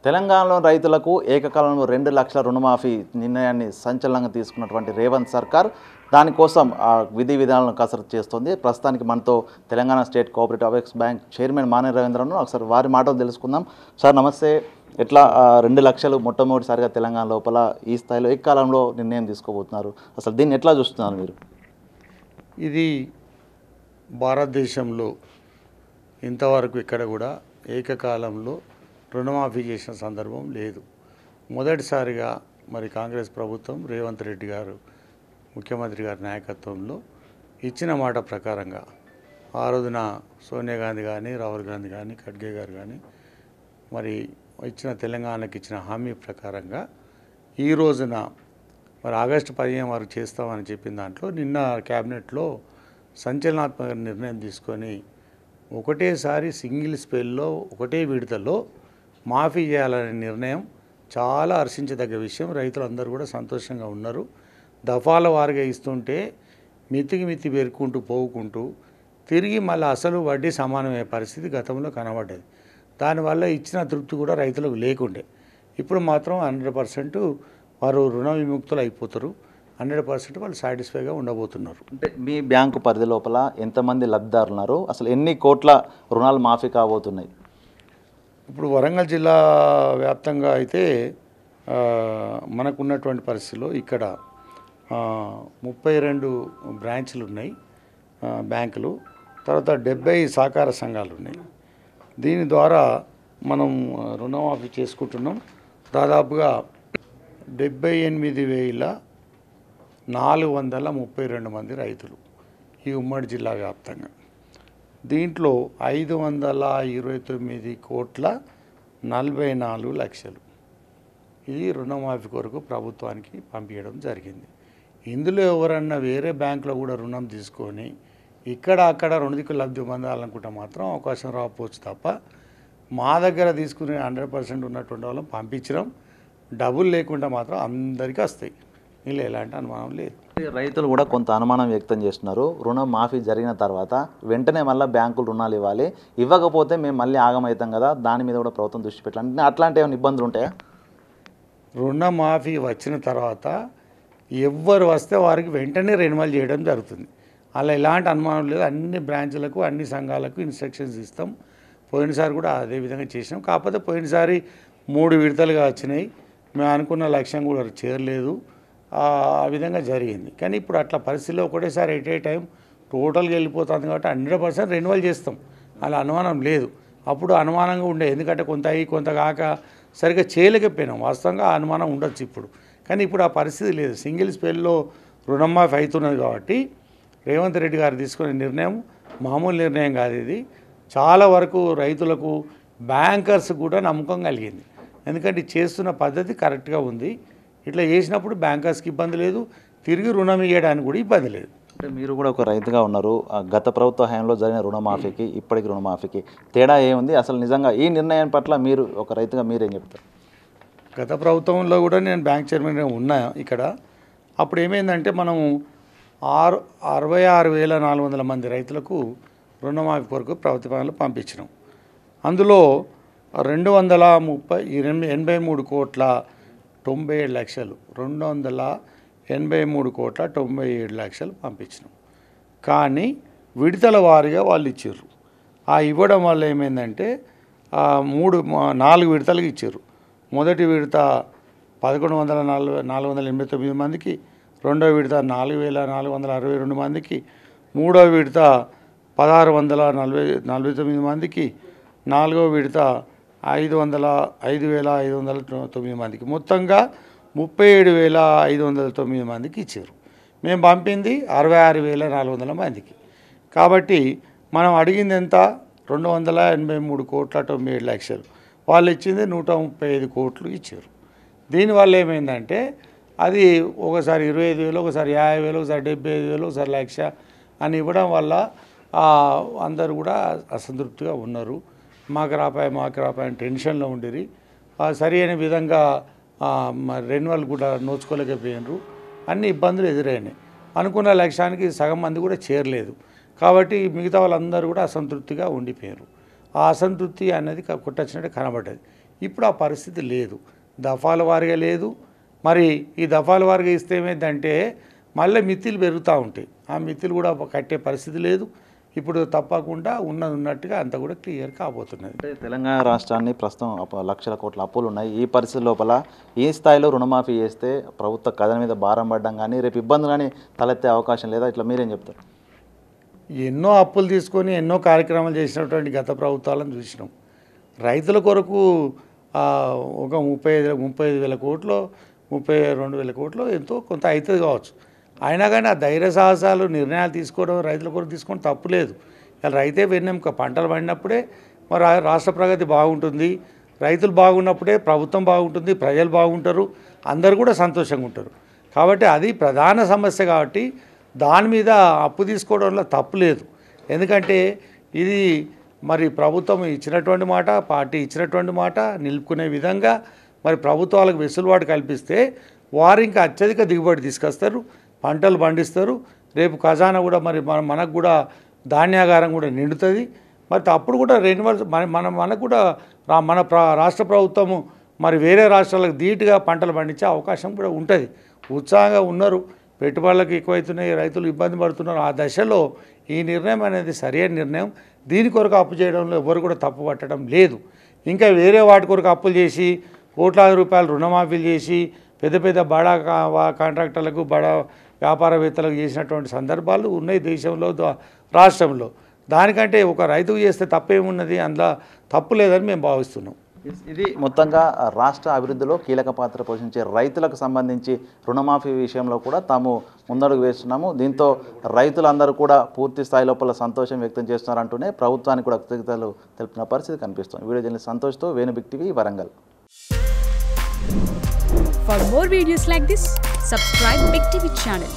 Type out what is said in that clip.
తెలంగాణలో రైతులకు ఏకకాలంలో 2 లక్షల రుణమాఫీ నిర్ణయాన్ని సంచలనంగా తీసుకున్నటువంటి రేవంత్ సర్కార్ దానికోసం విధి విధానాలను కసరత్తు చేస్తుంది. ప్రస్తుతానికి మనతో Telangana state cooperative apex bank chairman మానే రవీంద్రను ఒకసారి వారి మాటలు తెలుసుకుందాం. సార్ నమస్తే. ఎట్లా 2 లక్షలు మొట్టమొదటిసారిగా తెలంగాణ లోపల ఈ స్థాయిలో ఏకకాలంలో నిర్ణయం తీసుకోబోతున్నారు, అసలు దీన్ని ఎట్లా చూస్తున్నారు మీరు? ఇది భారతదేశంలో ఇంతవరకు ఇక్కడ కూడా ఏకకాలంలో రుణమాఫీ చేసిన సందర్భం లేదు. మొదటిసారిగా మరి కాంగ్రెస్ ప్రభుత్వం రేవంత్ రెడ్డి గారు ముఖ్యమంత్రి గారి నాయకత్వంలో ఇచ్చిన మాట ప్రకారంగా ఆ రోజున సోనియా గాంధీ కానీ రాహుల్ గాంధీ కానీ ఖడ్గే గారు కానీ మరి తెలంగాణకి ఇచ్చిన హామీ ప్రకారంగా ఈ రోజున మరి ఆగస్టు 15 వరకు చేస్తామని చెప్పిన దాంట్లో నిన్న క్యాబినెట్లో సంచలనాత్మక నిర్ణయం తీసుకొని ఒకటేసారి సింగిల్ స్పెల్లో ఒకటే విడతలో మాఫీ చేయాలనే నిర్ణయం చాలా హర్షించదగ్గ విషయం. రైతులందరూ కూడా సంతోషంగా ఉన్నారు. దఫాల వారిగా ఇస్తుంటే మితికి మితి పేరుకుంటూ పోవుకుంటూ తిరిగి మళ్ళీ అసలు వడ్డీ సమానమయ్యే పరిస్థితి గతంలో కనబడ్డది. దానివల్ల ఇచ్చిన తృప్తి కూడా రైతులకు లేకుండే. ఇప్పుడు మాత్రం 100% వారు రుణ విముక్తులు అయిపోతారు. 100% వాళ్ళు సాటిస్ఫైగా ఉండబోతున్నారు. అంటే మీ బ్యాంకు పరిధి లోపల ఎంతమంది లబ్ధిదారులు ఉన్నారు, అసలు ఎన్ని కోట్ల రుణాలు మాఫీ కాబోతున్నాయి? ఇప్పుడు వరంగల్ జిల్లా వ్యాప్తంగా అయితే మనకున్నటువంటి పరిస్థితిలో ఇక్కడ 32 బ్రాంచ్లు ఉన్నాయి బ్యాంకులు, తర్వాత 70 సహకార సంఘాలు ఉన్నాయి. దీని ద్వారా మనం రుణమాఫీ చేసుకుంటున్నాం. దాదాపుగా 78,432 మంది రైతులు ఈ ఉమ్మడి జిల్లా వ్యాప్తంగా. దీంట్లో 529,44,00,00,000 ఇది రుణమాఫీ కొరకు ప్రభుత్వానికి పంపించడం జరిగింది. ఇందులో ఎవరన్నా వేరే బ్యాంకులో కూడా రుణం తీసుకొని ఇక్కడ అక్కడ రుణదిక్కు లబ్ధి పొందాలనుకుంటే మాత్రం అవకాశం రాకపోవచ్చు తప్ప మా దగ్గర తీసుకునే 100% ఉన్నటువంటి వాళ్ళని పంపించడం, డబ్బులు లేకుండా మాత్రం అందరికీ వస్తాయి. వీళ్ళు ఎలాంటి అనుమానం లేదు. రైతులు కూడా కొంత అనుమానం వ్యక్తం చేస్తున్నారు. రుణం మాఫీ జరిగిన తర్వాత వెంటనే మళ్ళీ బ్యాంకులు రుణాలు ఇవ్వాలి, ఇవ్వకపోతే మేము మళ్ళీ ఆగమవుతాం కదా, దాని మీద కూడా ప్రభుత్వం దృష్టి పెట్టాలి. అట్లాంటి ఏమైనా ఇబ్బందులు ఉంటాయా? రుణమాఫీ వచ్చిన తర్వాత ఎవ్వరు వస్తే వారికి వెంటనే రెన్యువల్ చేయడం జరుగుతుంది. అలా ఎలాంటి అనుమానం లేదు. అన్ని బ్రాంచ్లకు అన్ని సంఘాలకు ఇన్స్ట్రక్షన్స్ ఇస్తాం. పోయినసారి కూడా అదే విధంగా చేసినాం. కాకపోతే పోయినసారి 3 విడతలుగా వచ్చినాయి. మేము అనుకున్న లక్ష్యం కూడా చేరలేదు. ఆ విధంగా జరిగింది. కానీ ఇప్పుడు అట్లా పరిస్థితిలో ఒకటేసారి ఎట్ ఏ టైం టోటల్గా వెళ్ళిపోతుంది కాబట్టి 100% రెన్యువల్ చేస్తాం. అలా అనుమానం లేదు. అప్పుడు అనుమానంగా ఉండే, ఎందుకంటే కొంత అయ్యి కొంత కాక సరిగ్గా చేయలేకపోయినాం. వాస్తవంగా ఆ అనుమానం ఉండొచ్చు ఇప్పుడు. కానీ ఇప్పుడు ఆ పరిస్థితి లేదు. సింగిల్ స్పెల్లో రుణమాఫీ అవుతున్నది కాబట్టి రేవంత్ రెడ్డి గారు తీసుకునే నిర్ణయం మామూలు నిర్ణయం కాదు. ఇది చాలా వరకు రైతులకు, బ్యాంకర్స్ కూడా నమ్మకం కలిగింది. ఎందుకంటే చేస్తున్న పద్ధతి కరెక్ట్గా ఉంది. ఇట్లా చేసినప్పుడు బ్యాంకర్స్కి ఇబ్బంది లేదు, తిరిగి రుణం ఇవ్వడానికి కూడా ఇబ్బంది లేదు. అంటే మీరు కూడా ఒక రైతుగా ఉన్నారు. గత ప్రభుత్వ హయాంలో జరిగిన రుణమాఫీకి ఇప్పటికి రుణమాఫీకి తేడా ఏముంది? అసలు నిజంగా ఈ నిర్ణయం పట్ల మీరు ఒక రైతుగా మీరేం చెప్తారు? గత ప్రభుత్వంలో కూడా నేను బ్యాంక్ చైర్మన్గా ఉన్నా ఇక్కడ. అప్పుడు ఏమైందంటే మనం 66,400 మంది రైతులకు రుణమాఫీ కొరకు ప్రతిపాదనలు పంపించినాం. అందులో 283,97,00,000 283,97,00,000 పంపించినాం. కానీ విడతల వారీగా వాళ్ళు ఇచ్చారు. ఆ ఇవ్వడం వల్ల ఏమైందంటే 4 విడతలకు ఇచ్చారు. మొదటి విడత 11,489 మందికి, రెండవ విడత 4,462 మందికి, మూడవ విడత 1,649 మందికి, నాలుగవ విడత 5,509 మందికి, మొత్తంగా 37,509 మందికి ఇచ్చారు. మేము పంపింది 66,400 మందికి. కాబట్టి మనం అడిగింది ఎంత? 283,97,00,000. వాళ్ళు ఇచ్చింది 135 కోట్లు ఇచ్చారు. దీనివల్ల ఏమైందంటే అది ఒకసారి 25,000, ఒకసారి 50,000, ఒకసారి 75,000, ఒకసారి 1,00,000 అని ఇవ్వడం వల్ల అందరూ కూడా అసంతృప్తిగా ఉన్నారు. మాకు రాపాయి అని టెన్షన్లో ఉండిరి. సరి అయిన విధంగా రెన్యువల్ కూడా నోచుకోలేకపోయినారు. అన్ని ఇబ్బందులు ఎదురైనాయి. అనుకున్న లక్ష్యానికి సగం మంది కూడా చేరలేదు. కాబట్టి మిగతా వాళ్ళందరూ కూడా అసంతృప్తిగా ఉండిపోయారు. ఆ అసంతృప్తి అనేది కొట్టొచ్చినట్టు కనబడ్డది. ఇప్పుడు ఆ పరిస్థితి లేదు, దఫాల వారిగా లేదు. మరి ఈ దఫాల వారిగా ఇస్తే ఏమైందంటే మళ్ళీ మిత్తిలు పెరుగుతూ ఉంటాయి, ఆ మిత్తిలు కూడా కట్టే పరిస్థితి లేదు. ఇప్పుడు తప్పకుండా ఉన్నట్టుగా అంతా కూడా క్లియర్ కాబోతున్నది. అంటే తెలంగాణ రాష్ట్రాన్ని ప్రస్తుతం లక్షల కోట్ల అప్పులు ఉన్నాయి. ఈ పరిస్థితి లోపల ఈ స్థాయిలో రుణమాఫీ చేస్తే ప్రభుత్వ కథన మీద భారం పడడం కానీ రేపు ఇబ్బందులు కానీ తలెత్తే అవకాశం లేదా? ఇట్లా మీరేం చెప్తారు? ఎన్నో అప్పులు తీసుకొని ఎన్నో కార్యక్రమాలు చేసినటువంటి గత ప్రభుత్వాలను చూసినాం. రైతుల కొరకు ఒక 35,000 కోట్లు 32,000 కోట్లు ఎంతో కొంత అవుతుంది కావచ్చు. అయినా కానీ ఆ ధైర్య సాహసాలు నిర్ణయాలు తీసుకోవడం రైతుల కొరకు తీసుకోవడం తప్పులేదు. ఇలా రైతే వెన్నెముక, పంటలు పండినప్పుడే మరి రాష్ట్ర ప్రగతి బాగుంటుంది, రైతులు బాగున్నప్పుడే ప్రభుత్వం బాగుంటుంది, ప్రజలు బాగుంటారు, అందరు కూడా సంతోషంగా ఉంటారు. కాబట్టి అది ప్రధాన సమస్య. కాబట్టి దాని మీద అప్పు తీసుకోవడంలో తప్పు లేదు. ఎందుకంటే ఇది మరి ప్రభుత్వం ఇచ్చినటువంటి మాట, పార్టీ ఇచ్చినటువంటి మాట నిలుపుకునే విధంగా మరి ప్రభుత్వాలకు వెసులుబాటు కల్పిస్తే వారు ఇంకా అత్యధిక దిగుబడి తీసుకొస్తారు, పంటలు పండిస్తారు. రేపు ఖజానా కూడా మరి మనకు కూడా ధాన్యాగారం కూడా నిండుతుంది. మరి అప్పుడు కూడా రెన్యువల్ మనకు కూడా మన రాష్ట్ర ప్రభుత్వము మరి వేరే రాష్ట్రాలకు ధీటుగా పంటలు పండించే అవకాశం కూడా ఉంటుంది. ఉత్సాహంగా ఉన్నారు, పెట్టుబడులకు ఎక్కువైతున్నాయి, రైతులు ఇబ్బంది పడుతున్నారు. ఆ దశలో ఈ నిర్ణయం అనేది సరైన నిర్ణయం. దీని కొరకు అప్పు చేయడంలో ఎవరు కూడా తప్పు పట్టడం లేదు. ఇంకా వేరే వాటి కొరకు అప్పులు చేసి కోట్లాది రూపాయలు రుణమాఫీలు చేసి పెద్ద పెద్ద బడా కాంట్రాక్టర్లకు బడా వ్యాపారవేత్తలకు చేసినటువంటి సందర్భాలు ఉన్నాయి దేశంలో, రాష్ట్రంలో. దానికంటే ఒక రైతుకు చేస్తే తప్పేమున్నది, అందులో తప్పు లేదని మేము భావిస్తున్నాం. ఇది మొత్తంగా రాష్ట్ర అభివృద్ధిలో కీలక పాత్ర పోషించే రైతులకు సంబంధించి రుణమాఫీ విషయంలో కూడా తాము ముందడుగు వేస్తున్నాము. దీంతో రైతులందరూ కూడా పూర్తి స్థాయి లోపల సంతోషం వ్యక్తం చేస్తున్నారంటూనే ప్రభుత్వానికి కూడా కృతజ్ఞతలు తెలిపిన పరిస్థితి కనిపిస్తుంది. వీడియో జర్నలిస్ట్ సంతోష్తో Venu big TV, Warangal. For more videos like this, subscribe Big TV channel.